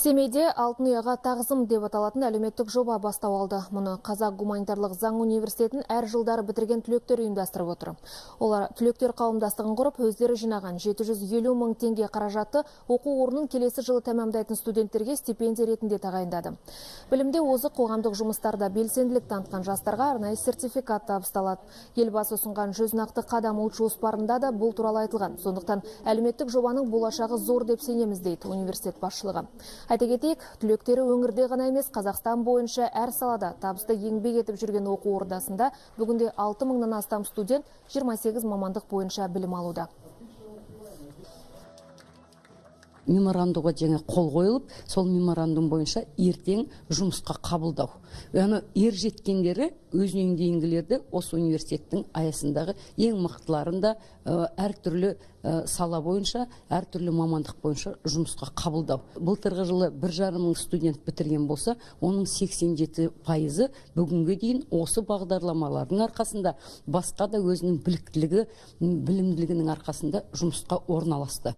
Семейде алтын ұяға тағзым деп аталатын әлеуметтік жоба бастау алды. Мұны Қазақ гуманитарлық заң университетін әр жылдары бітірген түлектер ұйымдастырып отыр. Олар түлектер қауымдастығын құрып, өздері жинаған 750 мың теңге қаражатты оқу орнын келесі жылы тәмамдайтын студенттерге стипендия ретінде тағайындады. Білімде озық қоғамдық жұмыстарда белсенділік танытқан жастарға арнайы сертификат табысталады. Елбасы ұсынған 100 нақты қадам ұлт жоспарында да бұл туралы айтылған. Сондықтан әлеуметтік жобаның болашағы зор деп сенеміз дейді университет басшылығы. Айта кетейік, түлектері өңірде ғана емес, Қазақстан бойынша әр салада табысты еңбек етіп жүрген оқу ордасында бүгінде 6 мыңнан астам студент 28 мамандық бойынша білім алуда. Меморандумға жаңа қол қойылып, сол меморандум бойынша ертең жұмысқа қабылдау. Яғни ер жеткендері өзінен дейінгілерді осы университеттің аясындағы ең мықтыларында әртүрлі сала бойынша, әртүрлі мамандық бойынша жұмысқа қабылдау. Былтырғы жылы 1,5 мың студент бітірген болса, оның 87% бүгінге дейін осы бағдарламалардың арқасында, басқа да өзінің біліктілігі, білімділігінің арқасында жұмысқа орналасты.